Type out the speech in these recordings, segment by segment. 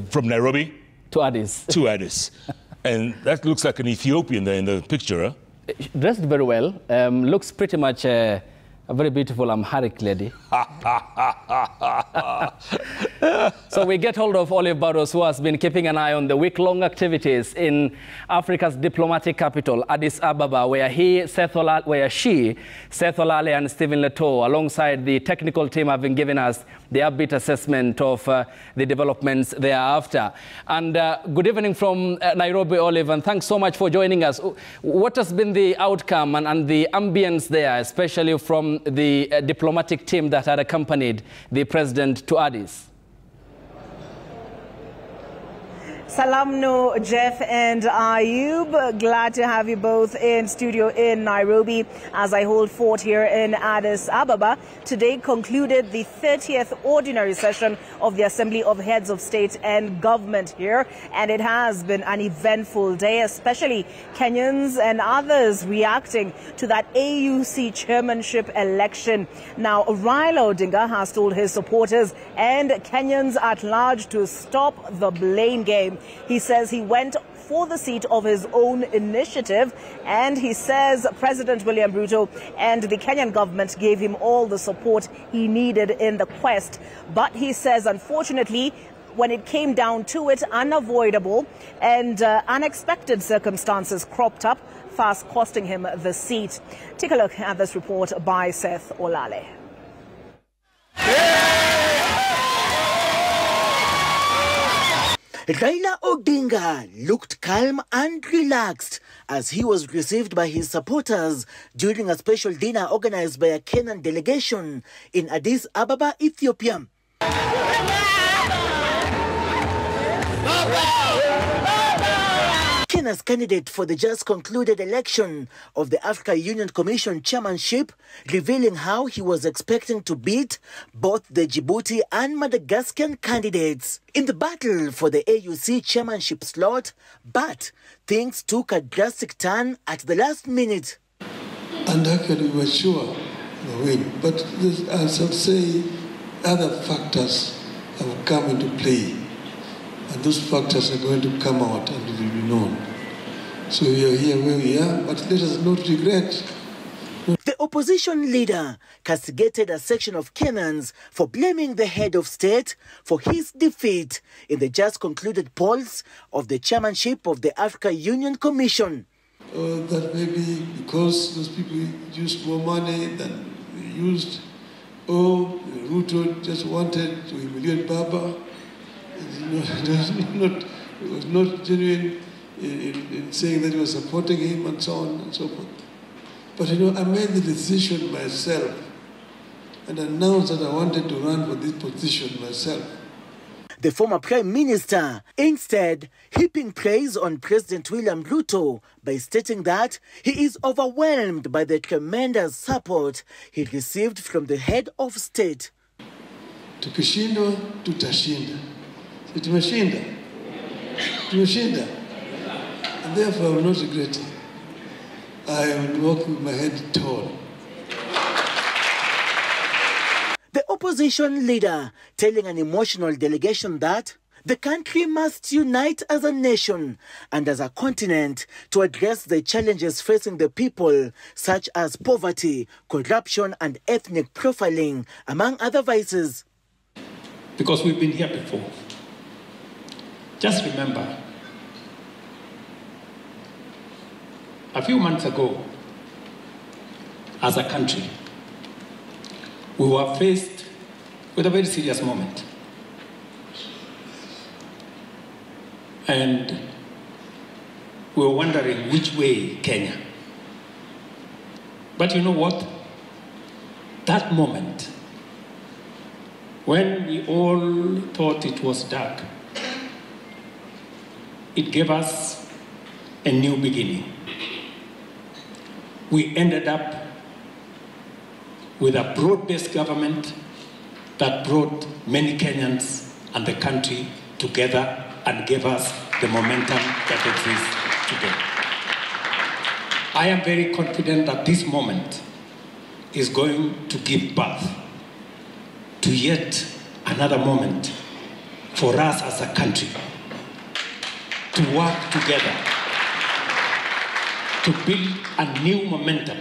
From Nairobi? To Addis. To Addis. And that looks like an Ethiopian there in the picture, huh? Dressed very well. Looks pretty much a very beautiful Amharic lady. So we get hold of Olive Barros, who has been keeping an eye on the week-long activities in Africa's diplomatic capital, Addis Ababa, where she, Seth Olale and Stephen Leto, alongside the technical team, have been giving us the upbeat assessment of the developments thereafter. And good evening from Nairobi, Olive, and thanks so much for joining us. What has been the outcome and the ambience there, especially from the diplomatic team that had accompanied the president to Addis? Salam no, Jeff and Ayub. Glad to have you both in studio in Nairobi as I hold fort here in Addis Ababa. Today concluded the 30th ordinary session of the Assembly of Heads of State and Government here. And it has been an eventful day, especially Kenyans and others reacting to that AUC chairmanship election. Now, Raila Odinga has told his supporters and Kenyans at large to stop the blame game. He says he went for the seat of his own initiative, and he says President William Ruto and the Kenyan government gave him all the support he needed in the quest. But he says, unfortunately, when it came down to it, unavoidable and unexpected circumstances cropped up, fast costing him the seat. Take a look at this report by Seth Olale. Raila Odinga looked calm and relaxed as he was received by his supporters during a special dinner organized by a Kenyan delegation in Addis Ababa, Ethiopia. Kenya's candidate for the just concluded election of the Africa Union Commission chairmanship, revealing how he was expecting to beat both the Djibouti and Madagascar candidates in the battle for the AUC chairmanship slot, but things took a drastic turn at the last minute. And actually we were sure the win, but this, as I say, other factors have come into play. And those factors are going to come out and it will be known. So we are here where we are, but let us not regret. The opposition leader castigated a section of Kenyans for blaming the head of state for his defeat in the just concluded polls of the chairmanship of the Africa Union Commission. That maybe because those people used more money than they used, Ruto just wanted to humiliate Baba. It was not genuine in saying that he was supporting him and so on and so forth. But I made the decision myself and announced that I wanted to run for this position myself. The former Prime Minister instead heaping praise on President William Ruto by stating that he is overwhelmed by the tremendous support he received from the head of state. Tukishindwa, tutashinda. Tumeshinda. Tumeshinda. And therefore I will not regret it. I will walk with my head tall. The opposition leader telling an emotional delegation that the country must unite as a nation and as a continent to address the challenges facing the people, such as poverty, corruption, and ethnic profiling, among other vices. Because we've been here before. Just remember, a few months ago, as a country, we were faced with a very serious moment. And we were wondering which way Kenya. But you know what? That moment, when we all thought it was dark, it gave us a new beginning. We ended up with a broad-based government that brought many Kenyans and the country together and gave us the momentum that exists today. I am very confident that this moment is going to give birth to yet another moment for us as a country to work together to build a new momentum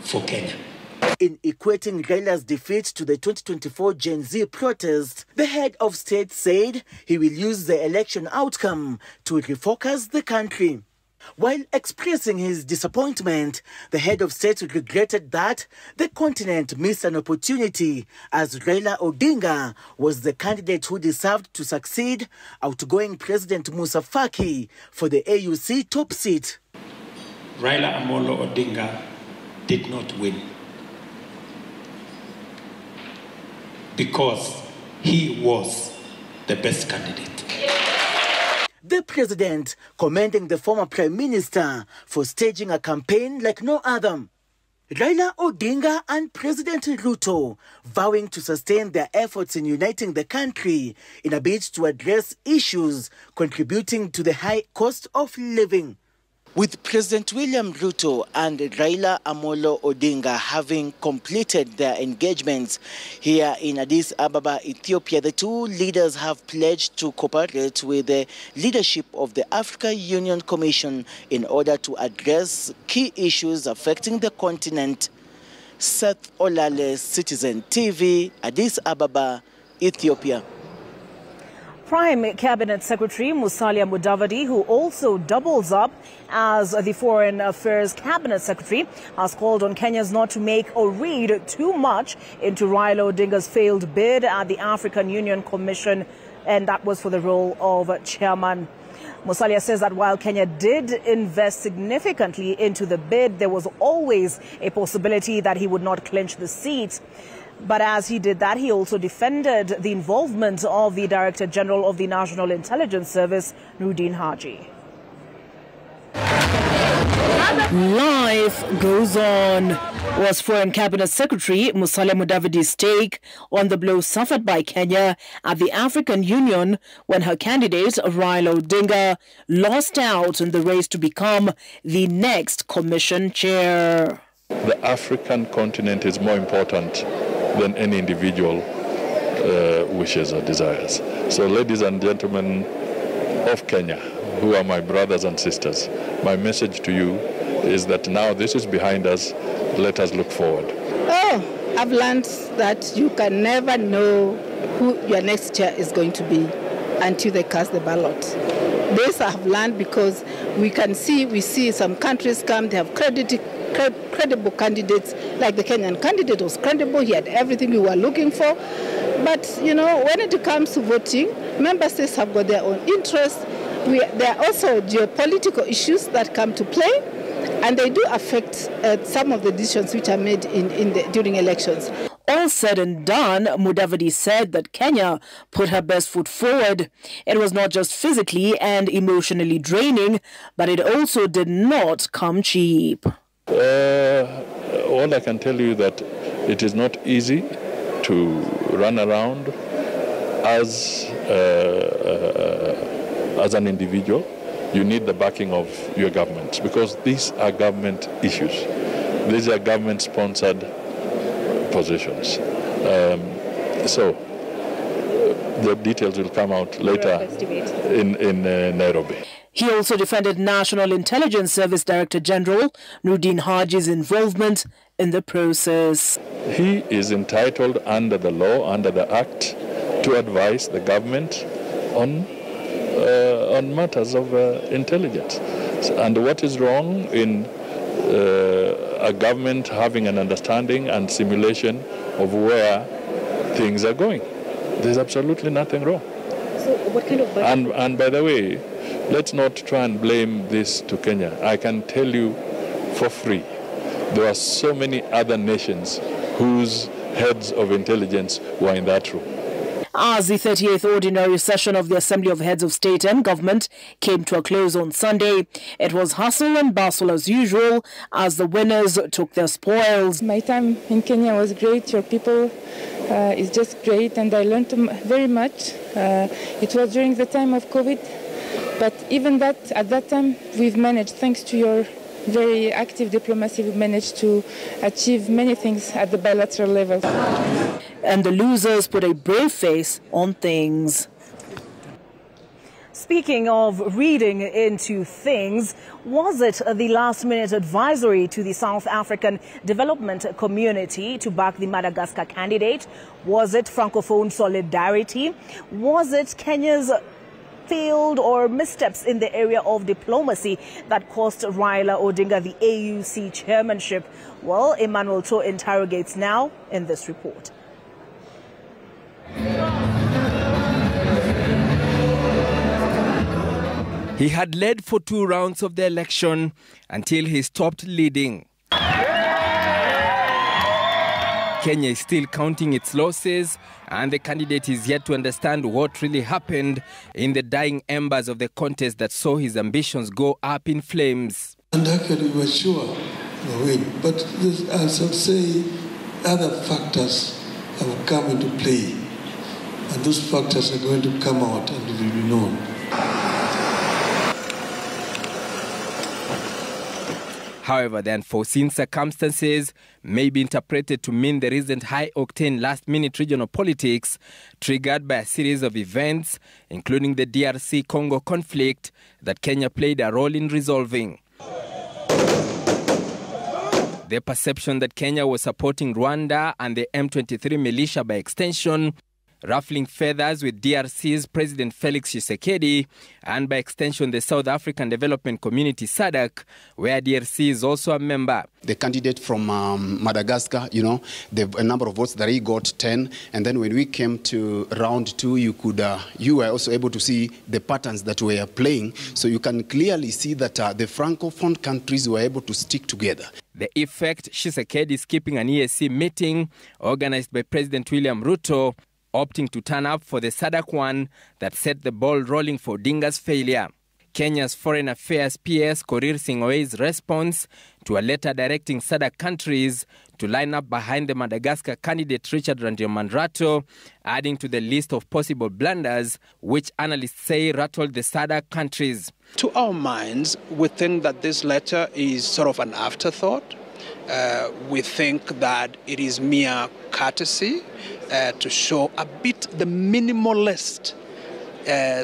for Kenya. In equating Raila's defeat to the 2024 Gen Z protest, the head of state said he will use the election outcome to refocus the country. While expressing his disappointment, the head of state regretted that the continent missed an opportunity as Raila Odinga was the candidate who deserved to succeed outgoing President Musa Faki for the AUC top seat. Raila Amolo Odinga did not win because he was the best candidate. The president commending the former prime minister for staging a campaign like no other. Raila Odinga and President Ruto vowing to sustain their efforts in uniting the country in a bid to address issues contributing to the high cost of living. With President William Ruto and Raila Amolo Odinga having completed their engagements here in Addis Ababa, Ethiopia, the two leaders have pledged to cooperate with the leadership of the Africa Union Commission in order to address key issues affecting the continent. Seth Olale, Citizen TV, Addis Ababa, Ethiopia. Prime Cabinet Secretary Musalia Mudavadi, who also doubles up as the Foreign Affairs Cabinet Secretary, has called on Kenyans not to make or read too much into Raila Odinga's failed bid at the African Union Commission, and that was for the role of chairman. Musalia says that while Kenya did invest significantly into the bid, there was always a possibility that he would not clinch the seat. But as he did that, he also defended the involvement of the Director General of the National Intelligence Service, Nuruddin Haji. Life goes on. Was Foreign Cabinet Secretary Musalia Mudavadi's take on the blow suffered by Kenya at the African Union when her candidate Raila Odinga lost out in the race to become the next Commission chair. The African continent is more important than any individual wishes or desires. So ladies and gentlemen of Kenya, who are my brothers and sisters, my message to you is that now this is behind us, let us look forward. Oh, I've learned that you can never know who your next chair is going to be until they cast the ballot. This I have learned because we see some countries come, they have credible candidates, like the Kenyan candidate was credible, he had everything we were looking for. But, you know, when it comes to voting, member states have got their own interests. There are also geopolitical issues that come to play, and they do affect some of the decisions which are made during elections. All said and done, Mudavadi said that Kenya put her best foot forward. It was not just physically and emotionally draining, but it also did not come cheap. All I can tell you that it is not easy to run around as an individual. You need the backing of your government because these are government issues. These are government-sponsored positions. So the details will come out later in Nairobi. He also defended National Intelligence Service Director General Nuruddin Haji's involvement in the process. He is entitled under the law, under the Act, to advise the government on matters of intelligence. And what is wrong in a government having an understanding and simulation of where things are going? There's absolutely nothing wrong. So what kind of budget? And by the way, let's not try and blame this to Kenya. I can tell you for free, there are so many other nations whose heads of intelligence were in that room. As the 38th ordinary session of the Assembly of Heads of State and Government came to a close on Sunday, it was hustle and bustle as usual as the winners took their spoils. My time in Kenya was great. Your people is just great, and I learned very much. It was during the time of COVID, but even that, at that time, we've managed, thanks to your very active diplomacy, we've managed to achieve many things at the bilateral level. and the losers put a brave face on things. Speaking of reading into things, was it the last-minute advisory to the South African development community to back the Madagascar candidate? Was it Francophone solidarity? Was it Kenya's failed or missteps in the area of diplomacy that cost Raila Odinga the AUC chairmanship? Well, Emmanuel To interrogates now in this report. He had led for 2 rounds of the election until he stopped leading. Kenya is still counting its losses, and the candidate is yet to understand what really happened in the dying embers of the contest that saw his ambitions go up in flames. And actually, we were sure we'll win. But as I say, other factors have come into play. And those factors are going to come out and it will be known. However, the unforeseen circumstances may be interpreted to mean the recent high-octane last-minute regional politics triggered by a series of events, including the DRC-Congo conflict that Kenya played a role in resolving. The perception that Kenya was supporting Rwanda and the M23 militia by extension, ruffling feathers with DRC's President Felix Tshisekedi and by extension the South African Development Community SADC, where DRC is also a member. The candidate from Madagascar, a number of votes that he got 10, and then when we came to round 2, you were also able to see the patterns that were playing, so you can clearly see that the Francophone countries were able to stick together. The effect, Tshisekedi is keeping an EAC meeting organized by President William Ruto, opting to turn up for the SADC one that set the ball rolling for Odinga's failure. Kenya's Foreign Affairs PS Korir Sing'oei's response to a letter directing SADC countries to line up behind the Madagascar candidate Richard Randriamandrato, adding to the list of possible blunders which analysts say rattled the SADC countries. To our minds, we think that this letter is sort of an afterthought. We think that it is mere courtesy to show a bit the minimalist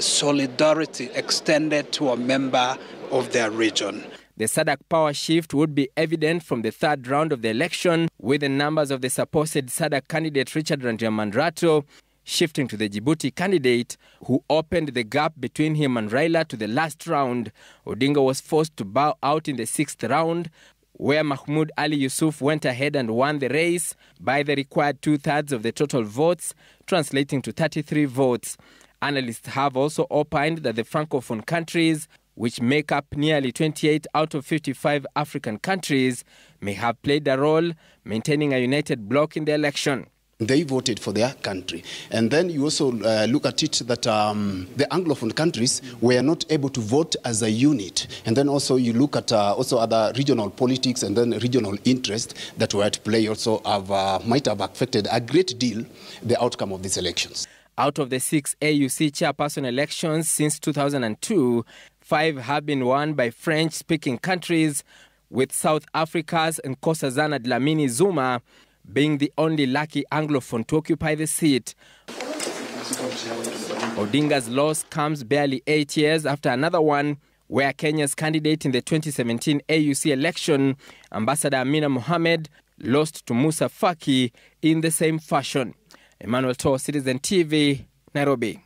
solidarity extended to a member of their region. The SADC power shift would be evident from the 3rd round of the election, with the numbers of the supposed SADC candidate Richard Randriamandrato shifting to the Djibouti candidate, who opened the gap between him and Raila to the last round. Odinga was forced to bow out in the 6th round, where Mahmoud Ali Yusuf went ahead and won the race by the required 2/3 of the total votes, translating to 33 votes. Analysts have also opined that the Francophone countries, which make up nearly 28 out of 55 African countries, may have played a role maintaining a united bloc in the election. They voted for their country. And then you also look at it that the Anglophone countries were not able to vote as a unit. And then also you look at also other regional politics and then regional interests that were at play also might have affected a great deal the outcome of these elections. Out of the 6 AUC chairperson elections since 2002, 5 have been won by French-speaking countries, with South Africa's Nkosazana Dlamini Zuma being the only lucky Anglophone to occupy the seat. Odinga's loss comes barely 8 years after another one, where Kenya's candidate in the 2017 AUC election, Ambassador Amina Mohamed, lost to Musa Faki in the same fashion. Emmanuel To, Citizen TV, Nairobi.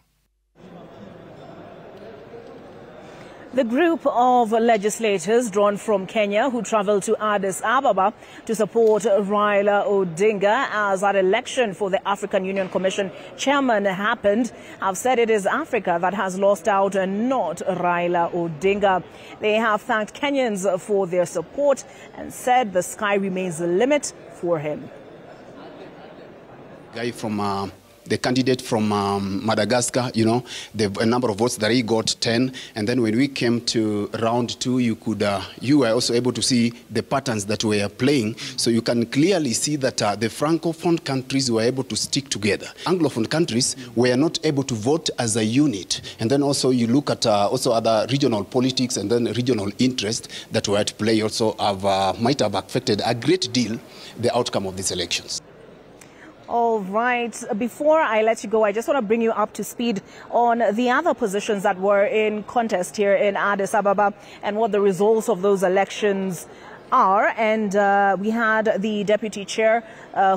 The group of legislators drawn from Kenya who travelled to Addis Ababa to support Raila Odinga as that election for the African Union Commission chairman happened have said it is Africa that has lost out and not Raila Odinga. They have thanked Kenyans for their support and said the sky remains the limit for him. Guy from the candidate from Madagascar, a number of votes that he got 10, and then when we came to round 2, you were also able to see the patterns that were playing, so you can clearly see that the Francophone countries were able to stick together. Anglophone countries were not able to vote as a unit, and then also you look at also other regional politics and then regional interests that were at play also might have affected a great deal the outcome of these elections. All right. Before I let you go, I just want to bring you up to speed on the other positions that were in contest here in Addis Ababa and what the results of those elections are. And we had the deputy chair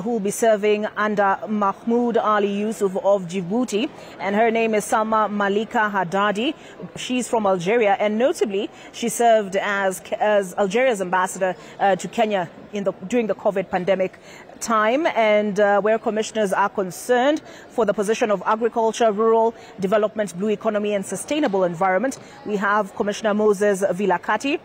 who will be serving under Mahmoud Ali Yusuf of Djibouti, and her name is Salma Malika Haddadi. She's from Algeria, and notably she served as Algeria's ambassador to Kenya during the COVID pandemic time, and where commissioners are concerned for the position of agriculture, rural development, blue economy and sustainable environment, we have Commissioner Moses Vilakati.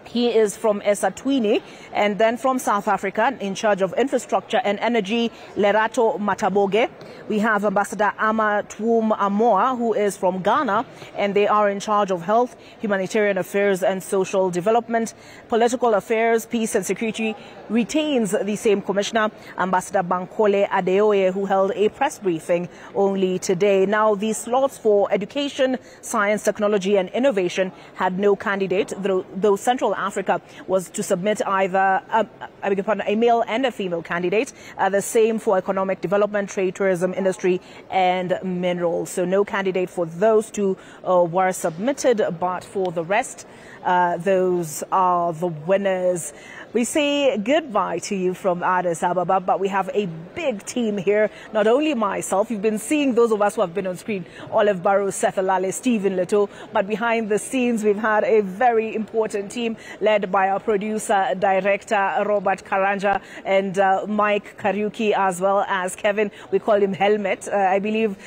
He is from Eswatini, and then from South Africa, in charge of infrastructure and energy, Lerato Mataboge. We have Ambassador Amatwum Amoa, who is from Ghana, and they are in charge of health, humanitarian affairs and social development. Political affairs, peace and security retains the same commissioner, Ambassador Bankole Adeoye, who held a press briefing only today. Now, the slots for education, science, technology and innovation had no candidate, though Central Africa was to submit either a male and a female candidate. The same for economic development, trade, tourism, industry and minerals. So no candidate for those two were submitted, but for the rest, those are the winners. We say goodbye to you from Addis Ababa, but we have a big team here. Not only myself, you've been seeing those of us who have been on screen, Olive Barrows, Seth Alale, Stephen Leto, but behind the scenes, we've had a very important team led by our producer, director, Robert Karanja, and Mike Kariuki, as well as Kevin. We call him Helmet. I believe,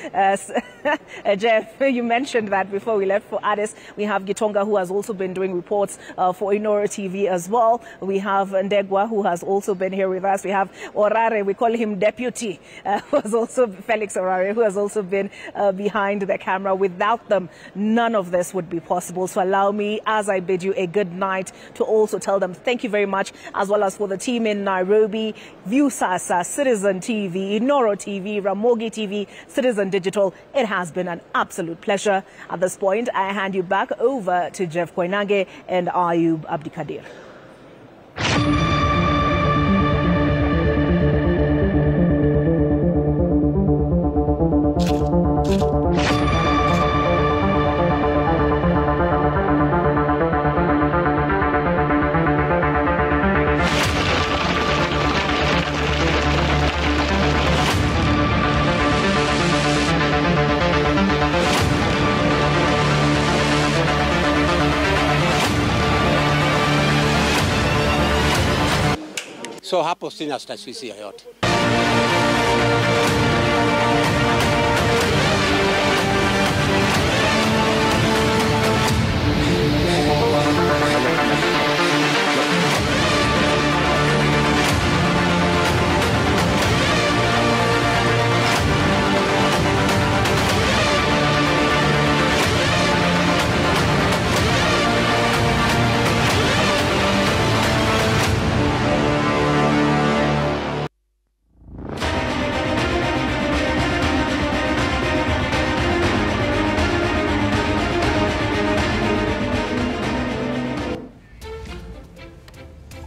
Jeff, you mentioned that before we left for Addis. We have Gitonga, who has also been doing reports for Inoro TV as well. We have Ndegwa, who has also been here with us. We have Orare, we call him Deputy, who has also, Felix Orare, who has also been behind the camera. Without them, none of this would be possible. So allow me, as I bid you a good night, to also tell them thank you very much, as well as for the team in Nairobi, Viewsasa, Citizen TV, Inoro TV, Ramogi TV, Citizen Digital. It has been an absolute pleasure. At this point, I hand you back over to Jeff Koinange and Ayub Abdikadir. So hapo sina tashwishi yoyote.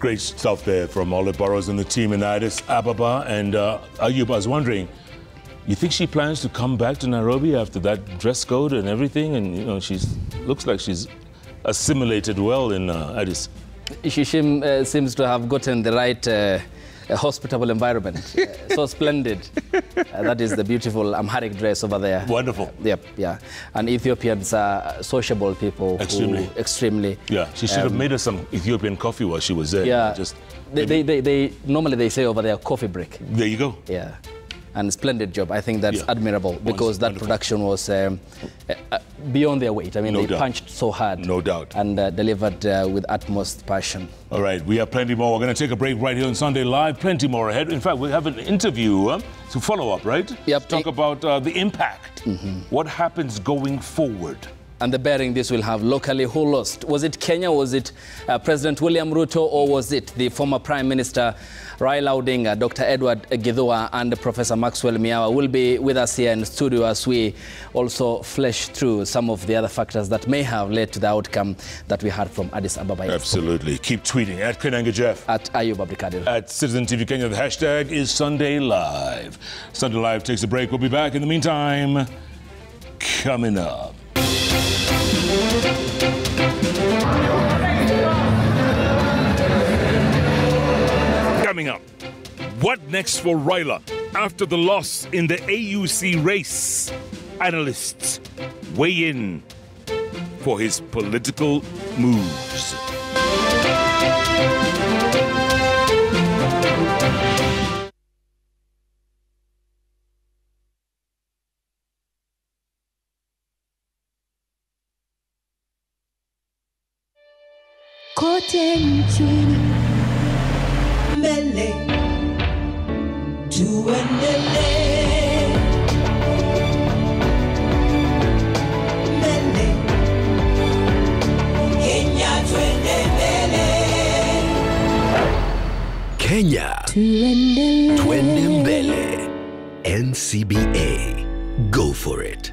Great stuff there from Olive Barrows and the team in Addis Ababa. And Ayub, I was wondering, you think she plans to come back to Nairobi after that dress code and everything? And, you know, looks like she's assimilated well in Addis. She seems to have gotten the right hospitable environment. So splendid. That is the beautiful Amharic dress over there. Wonderful. Yep, yeah. And Ethiopians are sociable people. Extremely. Yeah, she should have made us some Ethiopian coffee while she was there. Yeah. Normally they say over there, coffee break. There you go. Yeah. And splendid job. I think that's admirable, because that production was beyond their weight. I mean, they punched so hard. No doubt. And delivered with utmost passion. All right, we have plenty more. We're going to take a break right here on Sunday Live. Plenty more ahead. In fact, we have an interview to follow up, right? Yep. Talk about the impact. What happens going forward? and the bearing this will have locally. Who lost? Was it Kenya? Was it President William Ruto? Or was it the former Prime Minister Raila Odinga? Dr. Edward Githua and Professor Maxwell Miawa will be with us here in studio as we also flesh through some of the other factors that may have led to the outcome that we heard from Addis Ababa. Absolutely. Keep tweeting at Kenanga Jeff. At Ayub Abdikadir. At Citizen TV Kenya. The hashtag is Sunday Live. Sunday Live takes a break. We'll be back. In the meantime, coming up. Coming up, what next for Raila after the loss in the AUC race? Analysts weigh in for his political moves. Kote nchini mbele tuendelee, mbele Kenya twende mbele, Kenya twende mbele, NCBA, go for it.